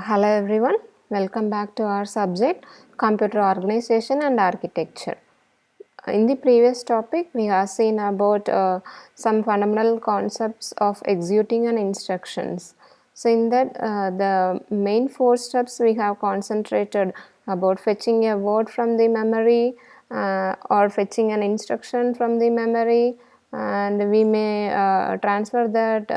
Hello everyone, welcome back to our subject Computer Organization and Architecture. In the previous topic, we have seen about some fundamental concepts of executing an instructions. So in that, the main 4 steps we have concentrated about fetching a word from the memory or fetching an instruction from the memory, and we may transfer that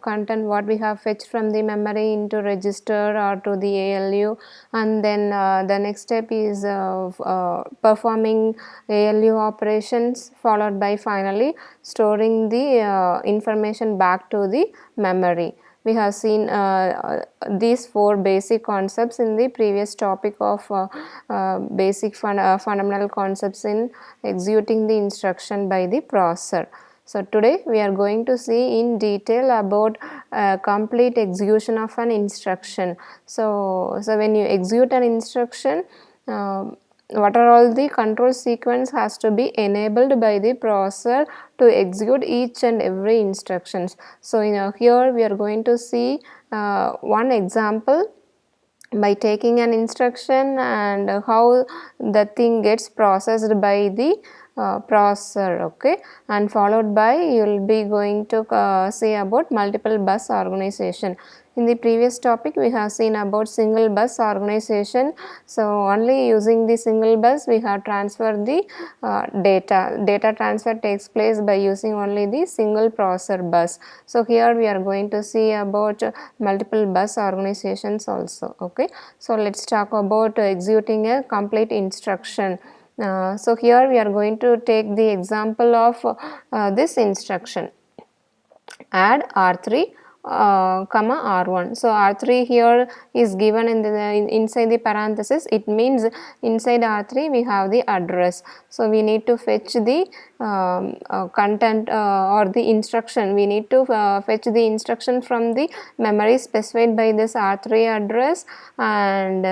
content what we have fetched from the memory into register or to the ALU, and then the next step is performing ALU operations, followed by finally storing the information back to the memory. We have seen these 4 basic concepts in the previous topic of basic fundamental concepts in executing the instruction by the processor. So today we are going to see in detail about complete execution of an instruction. So when you execute an instruction, what are all the control sequence has to be enabled by the processor to execute each and every instructions. So here we are going to see one example by taking an instruction and how the thing gets processed by the processor, okay, and followed by you will be going to say about multiple bus organization. In the previous topic we have seen about single bus organization. So only using the single bus we have transferred the data transfer takes place by using only the single processor bus. So here we are going to see about multiple bus organizations also, okay. So let's talk about executing a complete instruction. So here we are going to take the example of this instruction, add R3 R1. So R3 here is given in the inside the parenthesis. It means inside R3 we have the address. So we need to fetch the content or the instruction. We need to fetch the instruction from the memory specified by this R3 address, and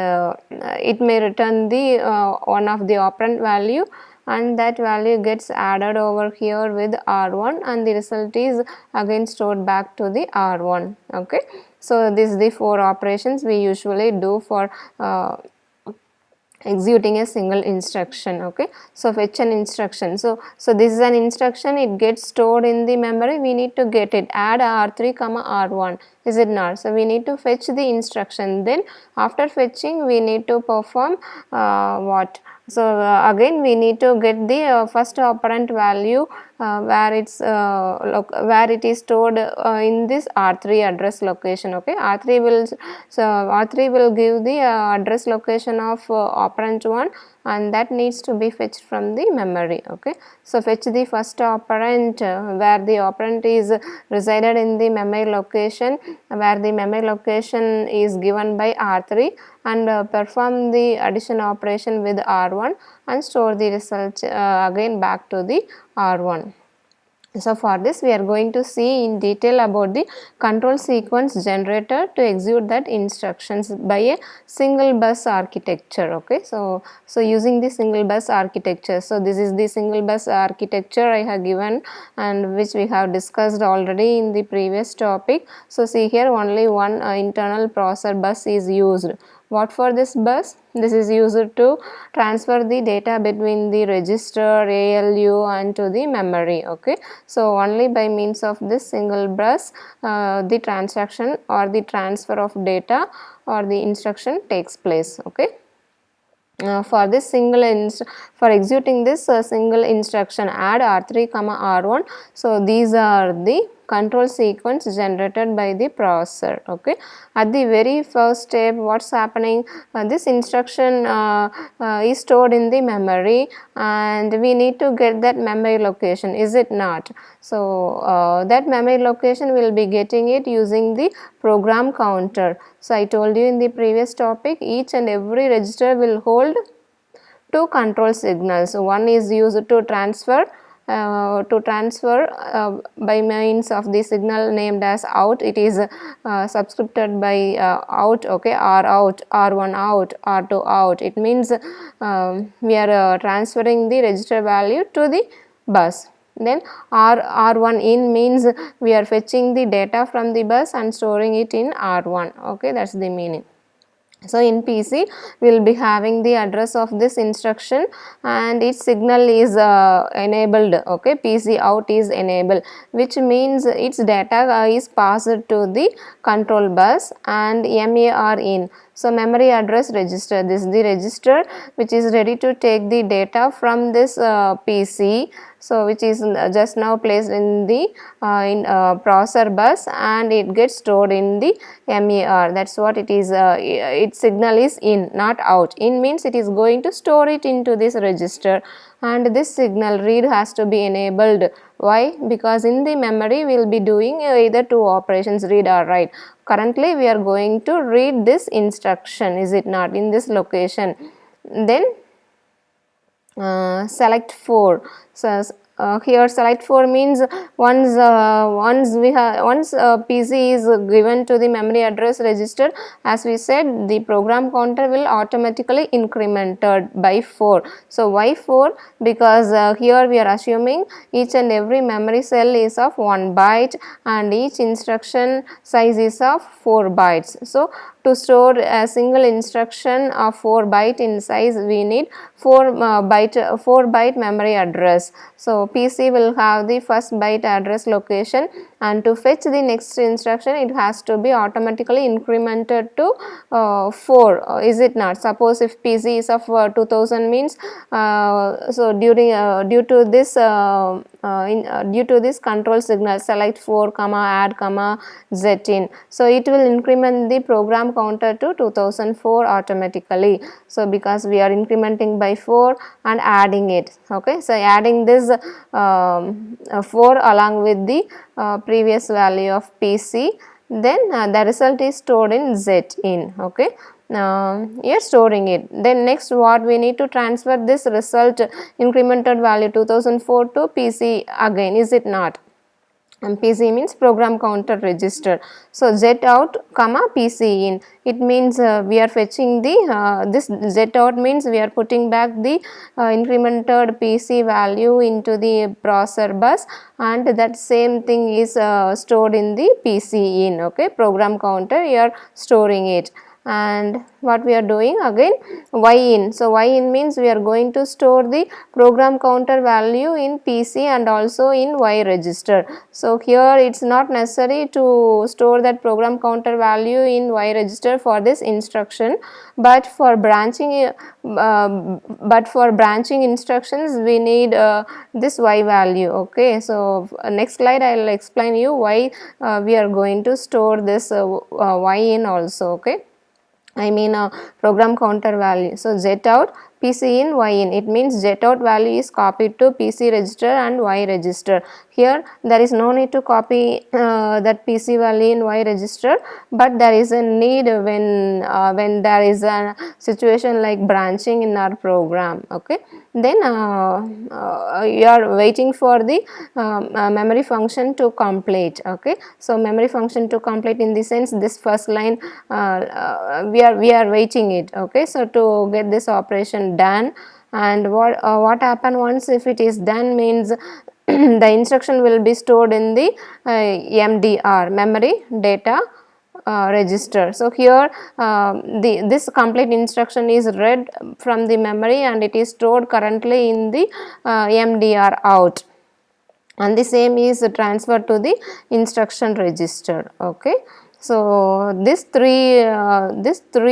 it may return the one of the operand value, and that value gets added over here with R1, and the result is again stored back to the R1, okay. So this is the 4 operations we usually do for executing a single instruction, okay. So fetch an instruction, so this is an instruction, it gets stored in the memory, we need to get it, add R3 R1, is it not? So we need to fetch the instruction, then after fetching we need to perform what? So again we need to get the first operand value where it is stored in this R3 address location, okay. R3 will give the address location of operand 1, and that needs to be fetched from the memory, okay. So fetch the first operand where the operand is resided in the memory location, where the memory location is given by R3, and perform the addition operation with R1 and store the result again back to the R1. So for this we are going to see in detail about the control sequence generator to execute that instructions by a single bus architecture, okay. So using the single bus architecture, so this is the single bus architecture I have given and which we have discussed already in the previous topic. So see here only one internal processor bus is used. What for this bus? This is used to transfer the data between the register, ALU and to the memory, okay. So only by means of this single bus the transaction or the transfer of data or the instruction takes place, okay. For this for executing this single instruction, add R3 R1, so these are the control sequence generated by the processor, okay. At the very first step, what's happening, this instruction is stored in the memory, and we need to get that memory location, is it not? So that memory location will be getting it using the program counter. So I told you in the previous topic, each and every register will hold 2 control signals. One is used to transfer by means of the signal named as out. It is subscripted by out, okay, R out, R1 out, R2 out. It means we are transferring the register value to the bus. Then R1 in means we are fetching the data from the bus and storing it in R1, okay, that's the meaning. So in PC we will be having the address of this instruction and its signal is enabled, okay, PC out is enabled, which means its data is passed to the control bus, and MAR in, so memory address register, this is the register which is ready to take the data from this PC, so which is just now placed in the processor bus, and it gets stored in the MAR. That's what it is. Its signal is in, not out. In means it is going to store it into this register, and this signal read has to be enabled. Why? Because in the memory we will be doing either two operations, read or write. Currently we are going to read this instruction, is it not, in this location. Then select 4. So here select 4 means once PC is given to the memory address register, as we said, the program counter will automatically incremented by 4. So why 4? Because here we are assuming each and every memory cell is of 1 byte and each instruction size is of 4 bytes. So to store a single instruction of 4 byte in size, we need 4 byte memory address. So PC will have the first byte address location, and to fetch the next instruction it has to be automatically incremented to 4, is it not? Suppose if PC is of 2000 means, so due to this control signal select 4 comma add comma z in, so it will increment the program counter to 2004 automatically. So because we are incrementing by 4 and adding it, okay, so adding this 4 along with the previous value of PC, then the result is stored in z in, okay. You're storing it. Then next what we need to transfer this result incremented value 2004 to PC again, is it not? And PC means program counter register. So Z out comma PC in, it means we are fetching the this Z out means we are putting back the incremented PC value into the processor bus, and that same thing is stored in the PC in, okay, program counter you are storing it. And what we are doing again, Y in, so Y in means we are going to store the program counter value in PC and also in Y register. So here it's not necessary to store that program counter value in Y register for this instruction, but for branching instructions we need this Y value, okay. So next slide I will explain you why we are going to store this Y in also, okay. I mean program counter value. So Z out PC in Y in, it means Z out value is copied to PC register and Y register. Here there is no need to copy that PC value in Y register, but there is a need when there is a situation like branching in our program, okay. Then you are waiting for the memory function to complete, okay. So memory function to complete in the sense this first line we are waiting it, okay. So to get this operation done, and what happen once if it is done means the instruction will be stored in the MDR, memory data register. So here this complete instruction is read from the memory and it is stored currently in the MDR out, and the same is transferred to the instruction register, okay. So these three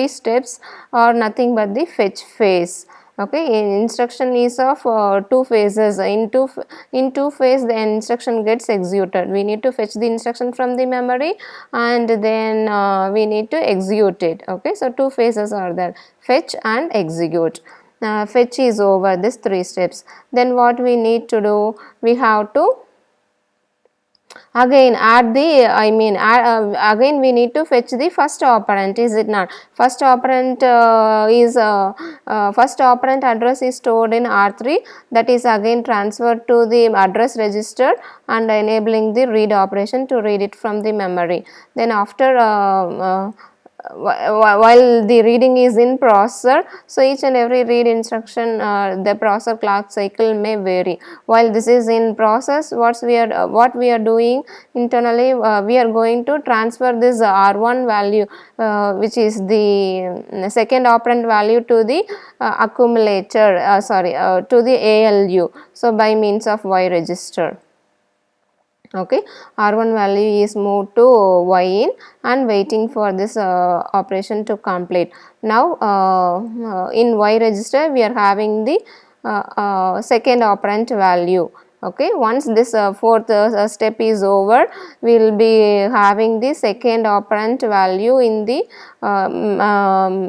steps are nothing but the fetch phase, okay. Instruction is of two phases. In two phase the instruction gets executed. We need to fetch the instruction from the memory and then we need to execute it, okay. So two phases are there, fetch and execute. Fetch is over, this 3 steps. Then what we need to do, we have to again add the again we need to fetch the first operand, is it not? First operand first operand address is stored in R3, that is again transferred to the address register and enabling the read operation to read it from the memory. Then after while the reading is in processor, so each and every read instruction, the processor clock cycle may vary. While this is in process, what we are doing internally, we are going to transfer this R1 value, which is the second operand value, to the accumulator, to the ALU, so by means of Y register. Okay, R1 value is moved to Y in and waiting for this operation to complete. Now in Y register we are having the second operand value. Okay, once this fourth step is over, we will be having the second operand value in the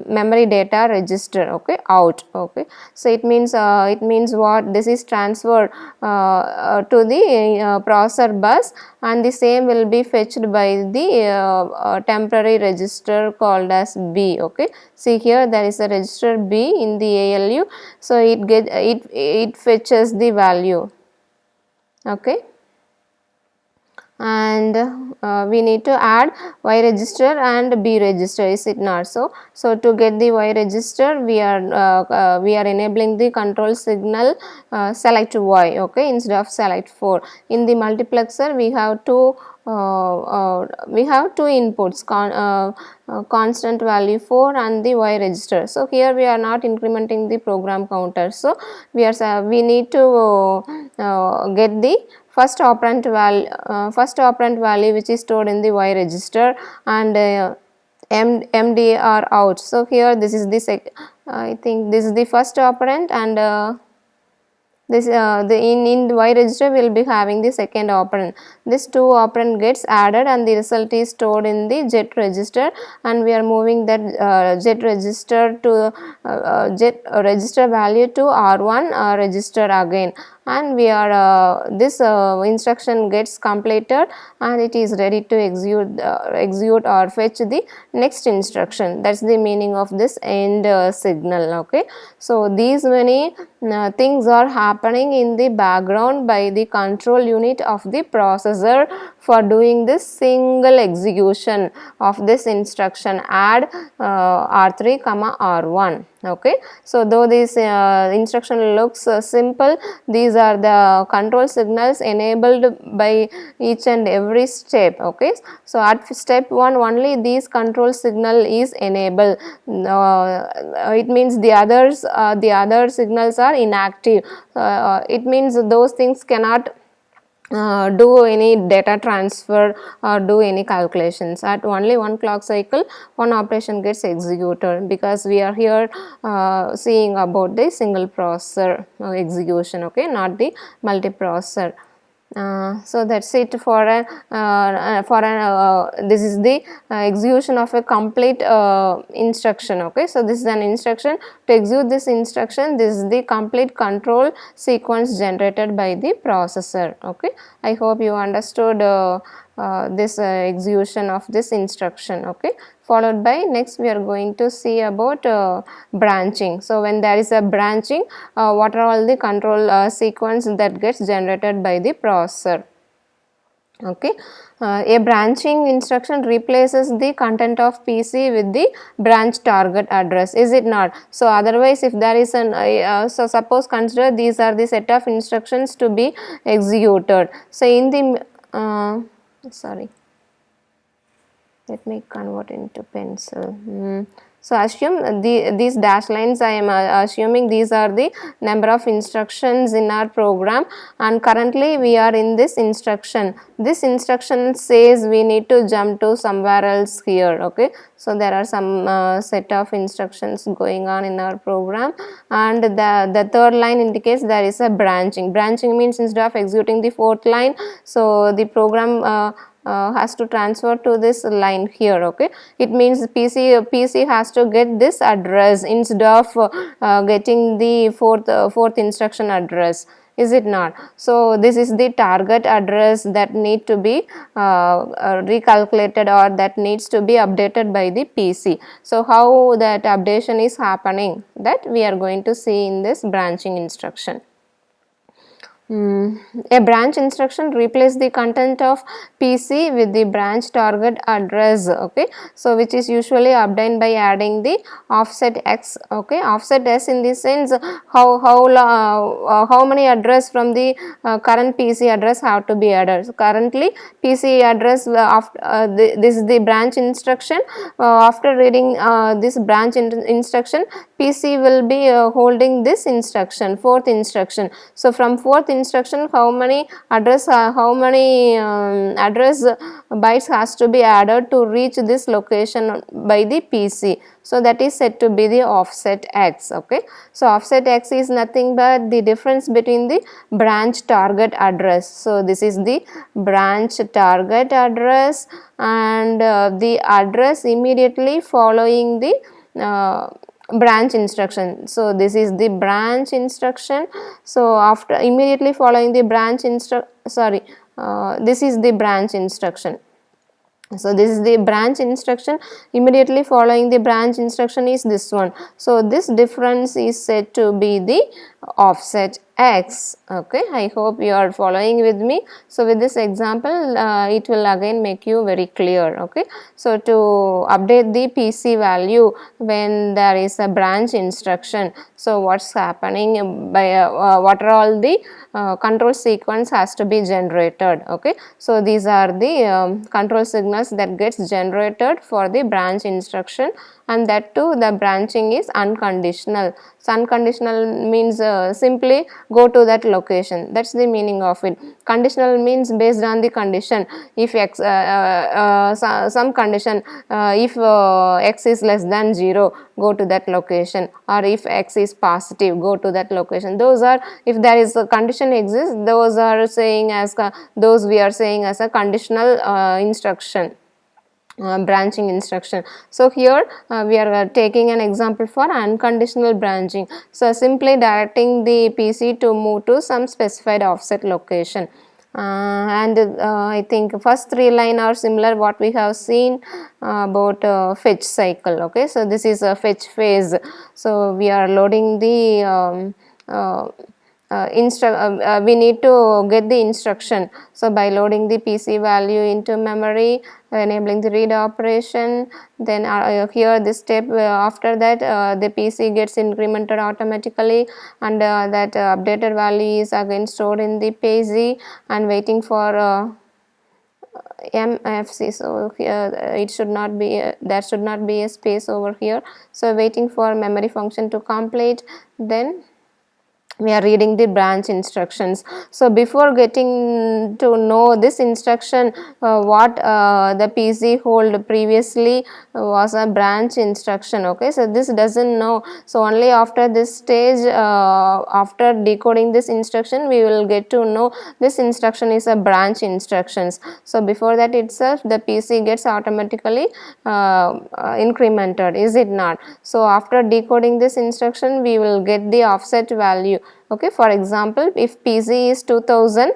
memory data register. Okay, out. Okay, so it means what, this is transferred to the processor bus, and the same will be fetched by the temporary register called as B. Okay, see here there is a register B in the ALU, so it fetches the value. Okay, and we need to add Y register and B register, is it not so? So to get the Y register, we are enabling the control signal select Y, okay, instead of select 4. In the multiplexer we have two inputs, constant value 4 and the Y register. So here we are not incrementing the program counter, so we need to get the first operand value which is stored in the Y register, and MDR out. So here this is the I think this is the first operand, and this in the Y register we will be having the second operand. This two operand gets added and the result is stored in the Z register, and we are moving that Z register to Z register value to R1 register again, and we are this instruction gets completed and it is ready to execute or fetch the next instruction. That's the meaning of this end signal. Okay, so these many things are happening in the background by the control unit of the processor for doing this single execution of this instruction add R3 comma R1. Okay, so though this instruction looks simple, these are the control signals enabled by each and every step. Okay, so at step 1 only this control signal is enabled. It means the other signals are inactive. It means those things cannot do any data transfer or do any calculations. At only one clock cycle one operation gets executed, because we are here seeing about the single processor execution. Okay, not the multiprocessor. So that's it for this is the execution of a complete instruction. Okay, so this is an instruction. To execute this instruction, this is the complete control sequence generated by the processor. Okay, I hope you understood this execution of this instruction. Okay, followed by next we are going to see about branching. So when there is a branching, what are all the control sequence that gets generated by the processor. Okay, a branching instruction replaces the content of PC with the branch target address, is it not? So otherwise if there is an so suppose consider these are the set of instructions to be executed. So in the sorry, let me convert into pencil. So assume these dash lines, I am assuming these are the number of instructions in our program, and currently we are in this instruction. This instruction says we need to jump to somewhere else here. Okay, so there are some set of instructions going on in our program, and the third line indicates there is a branching. Branching means instead of executing the fourth line, so the program has to transfer to this line here. Okay, it means PC has to get this address instead of getting the fourth instruction address, is it not? So this is the target address that need to be recalculated, or that needs to be updated by the PC. So how that updation is happening, that we are going to see in this branching instruction. A branch instruction replace the content of PC with the branch target address, okay, so which is usually obtained by adding the offset x, okay. Offset s in the sense how many address from the current PC address have to be added. So currently PC address this is the branch instruction. After reading this branch instruction, PC will be holding this instruction, fourth instruction. So from fourth instruction, how many address address bytes has to be added to reach this location by the PC. So that is said to be the offset x, okay. So offset x is nothing but the difference between the branch target address. So this is the branch target address and the address immediately following the branch instruction. So this is the branch instruction. So after immediately following the branch this is the branch instruction. So this is the branch instruction. Immediately following the branch instruction is this one. So this difference is said to be the offset x, okay. I hope you are following with me. So with this example it will again make you very clear, okay. So to update the PC value when there is a branch instruction, so what's happening by what are all the control sequence has to be generated, okay. So these are the control signals that gets generated for the branch instruction, and that too the branching is unconditional. So unconditional means simply go to that location, that's the meaning of it. Conditional means based on the condition. If x some condition, if x is less than 0, go to that location, or if x is positive, go to that location. Those are, if there is a condition exists, those are saying as those we are saying as a conditional instruction. Branching instruction. So here we are taking an example for unconditional branching. So simply directing the PC to move to some specified offset location. I think first three line are similar what we have seen about fetch cycle, okay. So this is a fetch phase. So we are loading the we need to get the instruction. So by loading the PC value into memory, enabling the read operation, then here this step, after that the PC gets incremented automatically, and that updated value is again stored in the PC and waiting for MFC. So here it should not be there should not be a space over here. So waiting for memory function to complete, then we are reading the branch instructions. So before getting to know this instruction, what the PC hold previously was a branch instruction, okay. So this doesn't know. So only after this stage, after decoding this instruction, we will get to know this instruction is a branch instructions. So before that itself the PC gets automatically incremented, is it not? So after decoding this instruction, we will get the offset value, okay. For example, if PC is 2000,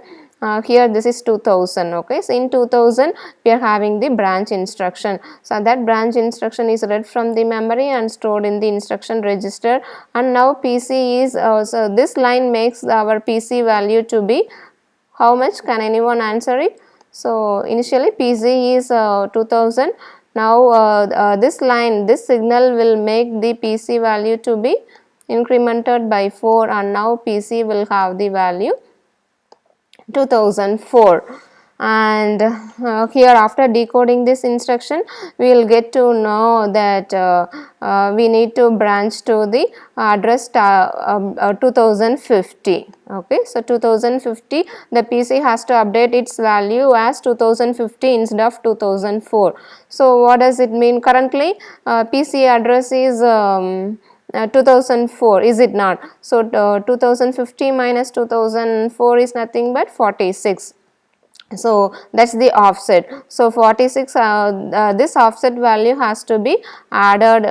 here this is 2000, okay. So in 2000 we are having the branch instruction. So that branch instruction is read from the memory and stored in the instruction register, and now PC is so this line makes our PC value to be how much? Can anyone answer it? So initially PC is 2000. Now this line, this signal will make the PC value to be incremented by 4, and now PC will have the value 2004. And here after decoding this instruction, we will get to know that we need to branch to the address 2050, okay. So 2050, the PC has to update its value as 2050 instead of 2004. So what does it mean? Currently PC address is 2004, is it not? So 2050 minus 2004 is nothing but 46. So that's the offset. So 46, this offset value has to be added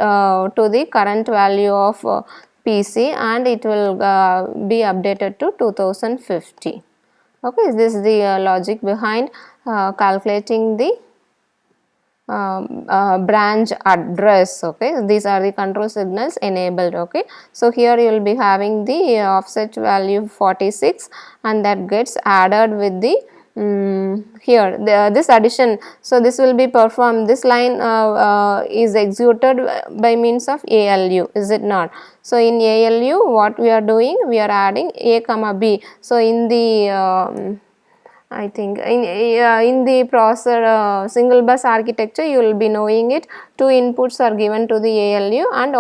to the current value of PC, and it will be updated to 2050, okay. This is the logic behind calculating the branch address. Okay, these are the control signals enabled. Okay, so here you will be having the offset value 46 and that gets added with the here this addition. So this will be performed, this line is executed by means of ALU, is it not? So in ALU what we are doing, we are adding A comma B. So in the I think in the processor single bus architecture you will be knowing it. Two inputs are given to the ALU and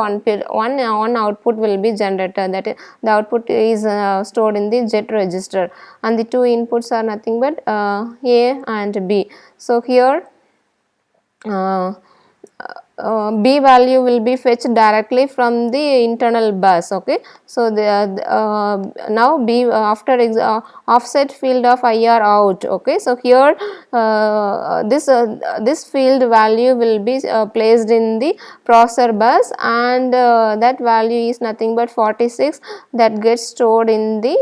one output will be generated, that is the output is stored in the JET register, and the two inputs are nothing but A and B. So here B value will be fetched directly from the internal bus. Okay, so now B after offset field of IR out. Okay, so here this field value will be placed in the processor bus, and that value is nothing but 46, that gets stored in the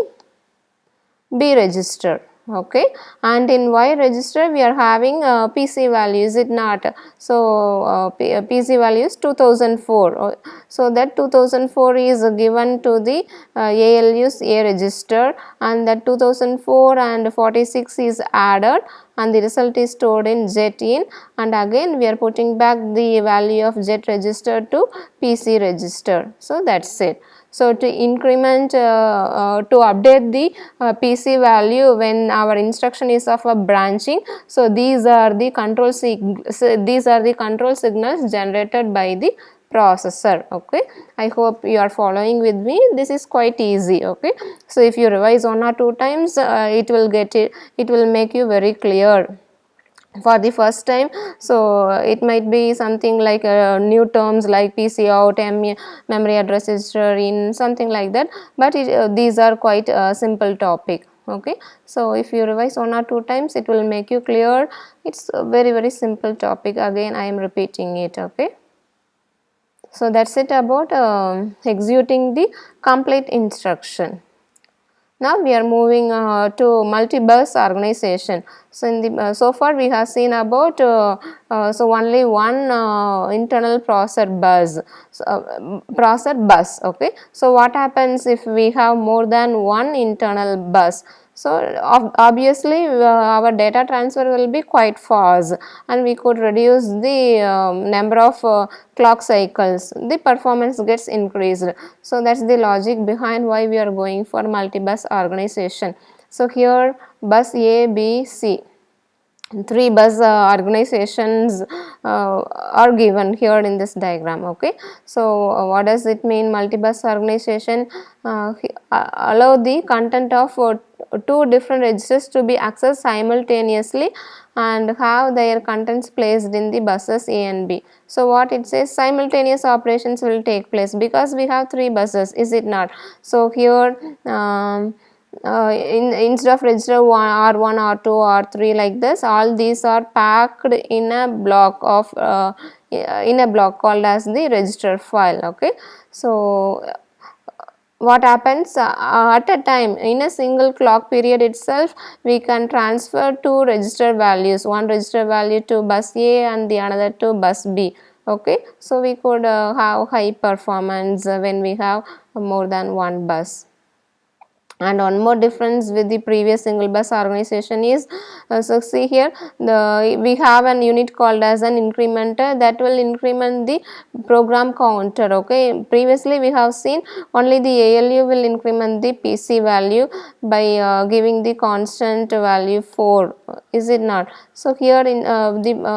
B register. Okay, and in Y register we are having PC value, is it not? So PC value is 2004. So that 2004 is given to the ALU's A register, and that 2004 and 46 is added, and the result is stored in JET in, and again we are putting back the value of JET register to PC register. So that's it. So to increment to update the PC value when our instruction is of a branching, so these are the control signals generated by the processor. Okay, I hope you are following with me. This is quite easy. Okay, so if you revise one or two times, it will make you very clear for the first time. So it might be something like new terms like PC out, memory address register in, something like that, but these are quite a simple topic. Okay, so if you revise one or two times, it will make you clear. It's a very simple topic. Again I am repeating it. Okay, so that's it about executing the complete instruction. Now we are moving to multi-bus organization. So in the so far we have seen about so only one internal processor bus. So, processor bus. Okay. So what happens if we have more than one internal bus? So obviously our data transfer will be quite fast, and we could reduce the number of clock cycles. The performance gets increased. So that's the logic behind why we are going for multi-bus organization. So here bus A, B, C, three bus organizations are given here in this diagram. Okay, so what does it mean? Multi-bus organization allow the content of two different registers to be accessed simultaneously and have their contents placed in the buses A and B. So what it says, simultaneous operations will take place because we have three buses, is it not? So here instead of register R1, R2, R3 like this, all these are packed in a block of in a block called as the register file. Okay, so what happens at a time in a single clock period itself, we can transfer two register values, one register value to bus A and the another to bus B. Okay, so we could have high performance when we have more than one bus. And one more difference with the previous single bus organization is so see here we have an unit called as an incrementer that will increment the program counter. Okay, previously we have seen only the ALU will increment the PC value by giving the constant value 4, is it not? So here in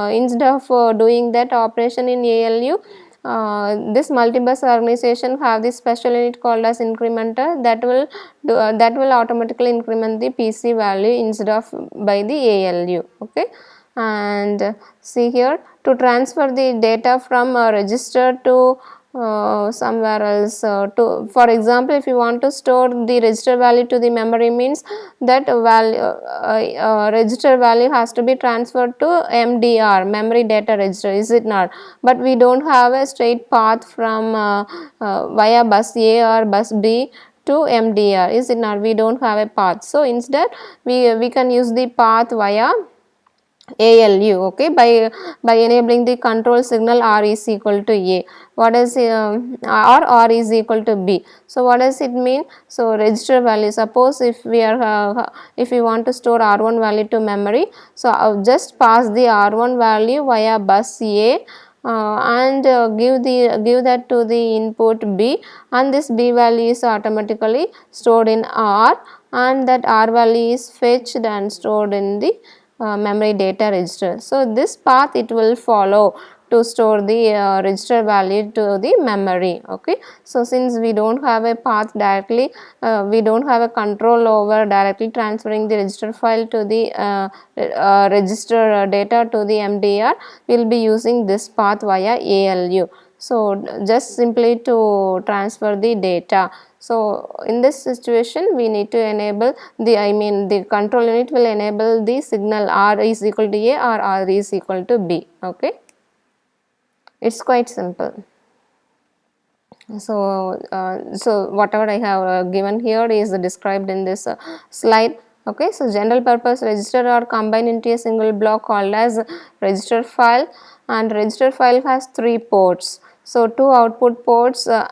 instead of doing that operation in ALU, this multi-bus organization have this special unit called as incrementer that will automatically increment the PC value instead of by the ALU. Okay, and see here, to transfer the data from a register to somewhere else, to for example if you want to store the register value to the memory, means that value register value has to be transferred to MDR, memory data register, is it not? But we don't have a straight path from via bus A or bus B to MDR, is it not? We don't have a path. So instead we can use the path via ALU, okay, by enabling the control signal R is equal to A. What is R is equal to B? So what does it mean? So register value, suppose if we are if we want to store R1 value to memory, so just pass the R1 value via bus A and give that to the input B, and this B value is automatically stored in R, and that R value is fetched and stored in the memory data register. So this path it will follow to store the register value to the memory, okay. So since we don't have a path directly, we don't have a control over directly transferring the register file to the register data to the MDR, we will be using this path via ALU. So just simply to transfer the data. So in this situation we need to enable the the control unit will enable the signal R is equal to A or R is equal to B, okay. It's quite simple. So so whatever I have given here is described in this slide, okay. So general purpose register are combined into a single block called as register file, and register file has 3 ports. So two output ports and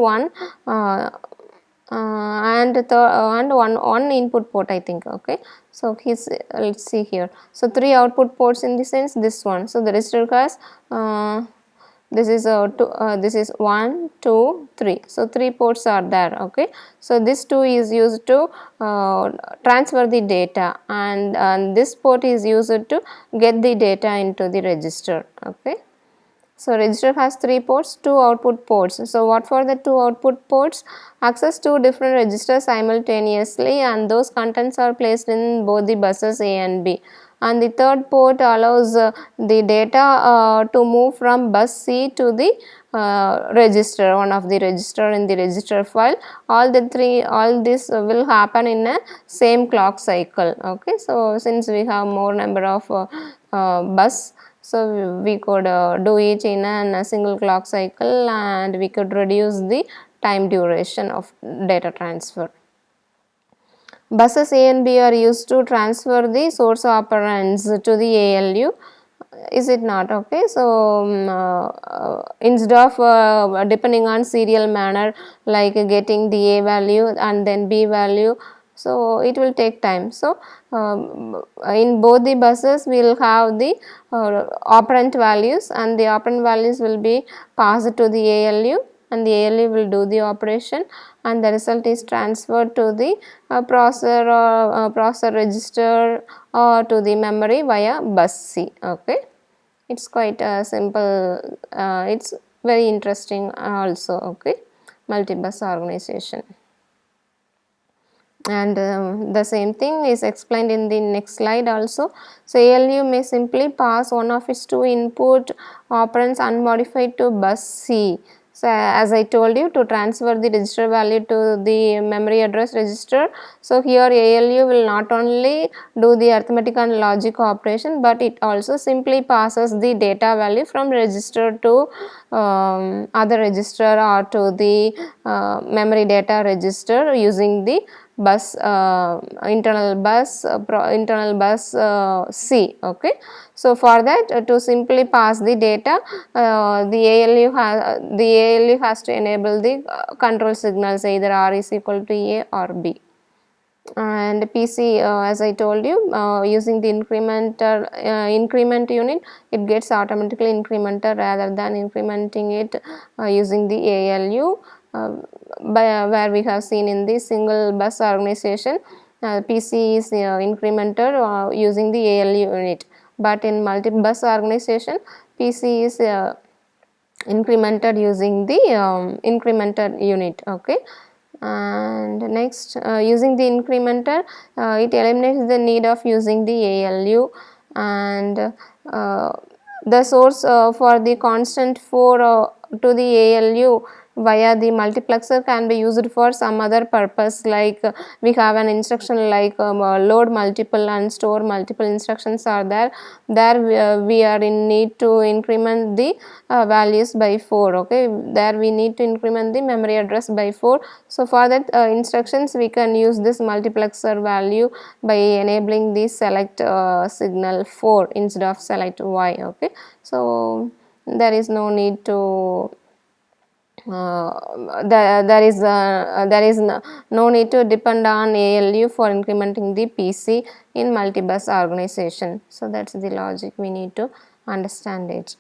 one and one input port, I think, okay. So let's see here. So 3 output ports in the sense this one. So the register has this is this is 1 2 3, so 3 ports are there, okay. So this 2 is used to transfer the data, and this port is used to get the data into the register, okay. So register has 3 ports, 2 output ports. So what for the 2 output ports? Access 2 different registers simultaneously, and those contents are placed in both the buses A and B. And the third port allows the data to move from bus C to the register, one of the register in the register file. All this will happen in a same clock cycle, okay. So since we have more number of bus, so we could do each in a single clock cycle, and we could reduce the time duration of data transfer. Buses A and B are used to transfer the source operands to the ALU, is it not, okay. So instead of depending on serial manner, like getting the A value and then B value, so it will take time. So in both the buses we will have the operand values, and the operand values will be passed to the ALU, and the ALU will do the operation, and the result is transferred to the processor register or to the memory via bus C, okay. It's quite simple, it's very interesting also, okay, multi-bus organization. And the same thing is explained in the next slide also. So ALU may simply pass one of its 2 input operands unmodified to bus C. So as I told you, to transfer the register value to the memory address register, so here ALU will not only do the arithmetic and logic operation, but it also simply passes the data value from register to other register or to the memory data register using the bus internal bus C, okay. So for that to simply pass the data, the ALU has to enable the control signals, either R is equal to A or B. And PC, as I told you, using the increment unit, it gets automatically incremented rather than incrementing it using the ALU, where we have seen in the single bus organization, PC is incremented using the ALU unit, but in multi-bus organization PC is incremented using the incremented unit, okay. And next, using the incrementer, it eliminates the need of using the ALU, and the source for the constant 4 to the ALU via the multiplexer can be used for some other purpose, like we have an instruction like load multiple and store multiple instructions are there. We are in need to increment the values by 4. Okay, there we need to increment the memory address by 4. So for that instructions we can use this multiplexer value by enabling the select signal 4 instead of select y. Okay, so there is no need to there is no need to depend on ALU for incrementing the PC in multibus organization. So that's the logic, we need to understand it.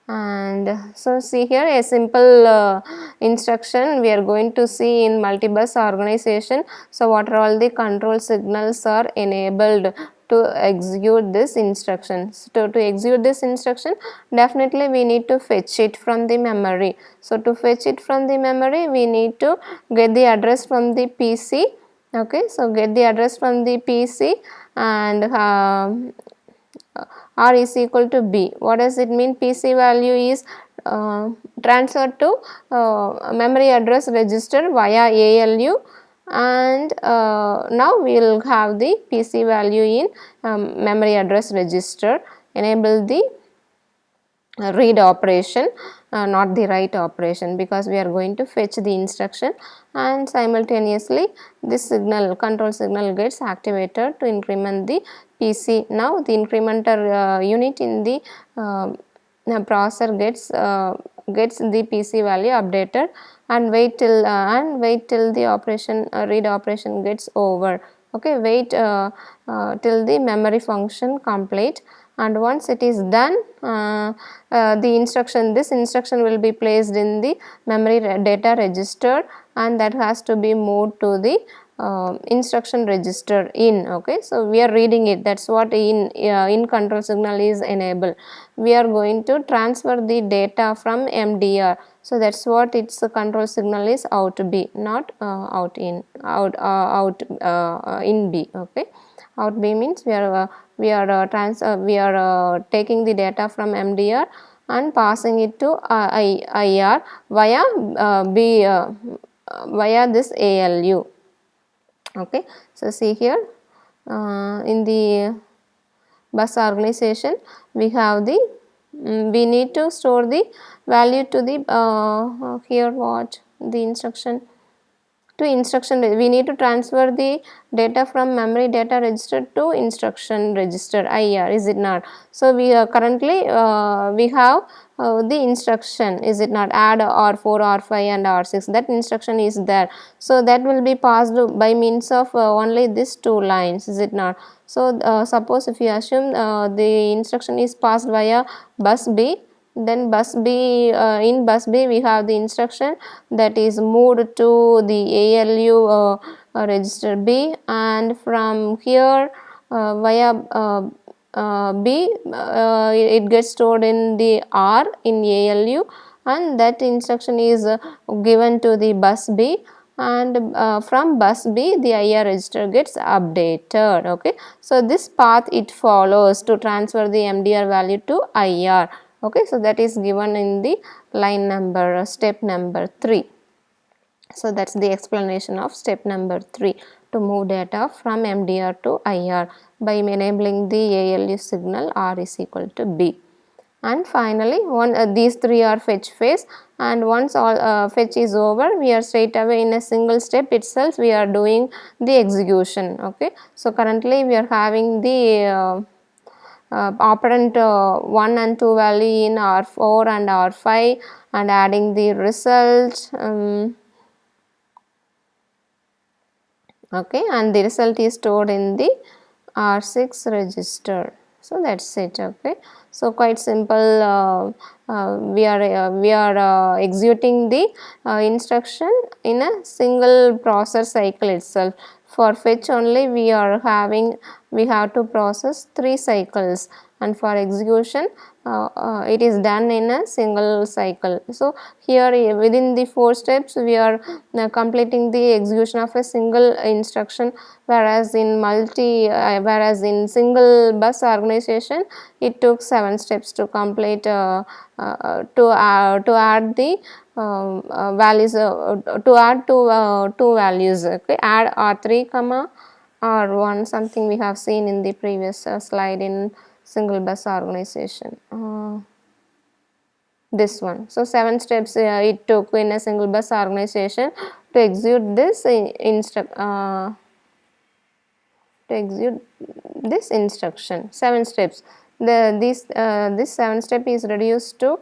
And so see here a simple instruction we are going to see in multibus organization. So what are all the control signals are enabled to execute this instruction. So to execute this instruction, definitely we need to fetch it from the memory. So to fetch it from the memory, we need to get the address from the PC. Okay, so get the address from the PC and R is equal to B. What does it mean? PC value is transferred to memory address register via ALU, and now we will have the PC value in memory address register. Enable the read operation, not the write operation, because we are going to fetch the instruction, and simultaneously this signal, control signal, gets activated to increment the PC. Now the incrementer unit in the processor gets the PC value updated, and wait till the operation read operation gets over. Okay, wait till the memory function complete, and once it is done, this instruction will be placed in the memory data register, and that has to be moved to the instruction register in. Okay, so we are reading it, that's what in control signal is enabled. We are going to transfer the data from MDR, so that's what its control signal is out B, not out in B. Okay, out B means we are taking the data from MDR and passing it to IR via via this ALU. Okay, so see here in the bus organization we have the we need to store the value to the here what the instruction we need to transfer the data from memory data register to instruction register IR, is it not? So we currently we have the instruction, is it not? Add R4, R5 and R6, that instruction is there. So that will be passed by means of only these 2 lines, is it not? So suppose if you assume the instruction is passed via bus B, then bus B, in bus B we have the instruction that is moved to the ALU register B, and from here via B it gets stored in the R in ALU, and that instruction is given to the bus B, and from bus B the IR register gets updated. Okay, so this path it follows to transfer the MDR value to IR. Okay, so that is given in the line number step number 3. So that's the explanation of step number 3, to move data from MDR to IR by enabling the ALU signal R is equal to B. And finally these 3 are fetch phase, and once all fetch is over, we are straight away in a single step itself we are doing the execution. Okay, so currently we are having the operand 1 and 2 value in R4 and R5 and adding the result. Okay, and the result is stored in the R6 register. So that's it. Okay, so quite simple. We are executing the instruction in a single process cycle itself. For fetch only we have to process 3 cycles, and for execution it is done in a single cycle. So here within the 4 steps we are completing the execution of a single instruction, whereas in single bus organization it took 7 steps to complete to add the values to add two values. Okay, add R3 comma R1, something we have seen in the previous slide in single bus organization. This one. So 7 steps it took in a single bus organization to execute this instruction. 7 steps. This 7 step is reduced to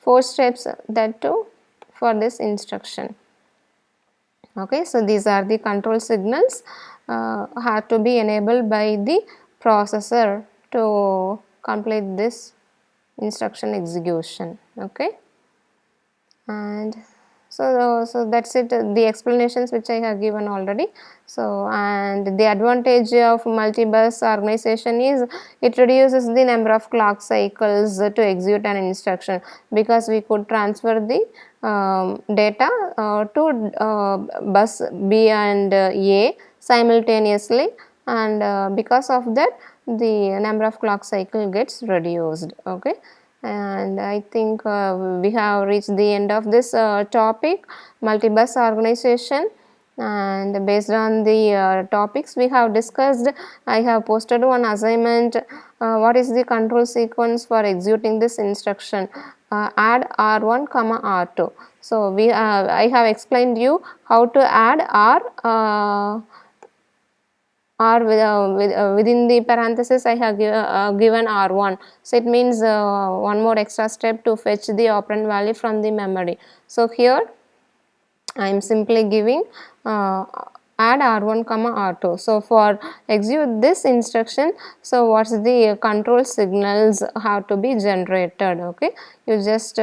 4 steps, that too for this instruction. Okay, so these are the control signals have to be enabled by the processor to complete this instruction execution. Okay, and so that's it, the explanations which I have given already. So, and the advantage of multi-bus organization is it reduces the number of clock cycles to execute an instruction, because we could transfer the data to bus B and A simultaneously, and because of that the number of clock cycle gets reduced. Okay, and I think we have reached the end of this topic, multi-bus organization. And based on the topics we have discussed, I have posted one assignment. What is the control sequence for executing this instruction? Add R1 comma R2. So I have explained you how to add R within the parenthesis I have given R1. So it means one more extra step to fetch the operand value from the memory. So here I am simply giving add R1 comma R2. So for execute this instruction, so what's the control signals have to be generated. Okay, you just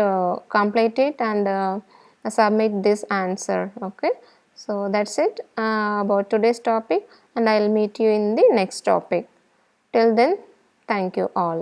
complete it and submit this answer. Okay, so that's it about today's topic, and I will meet you in the next topic. Till then, thank you all.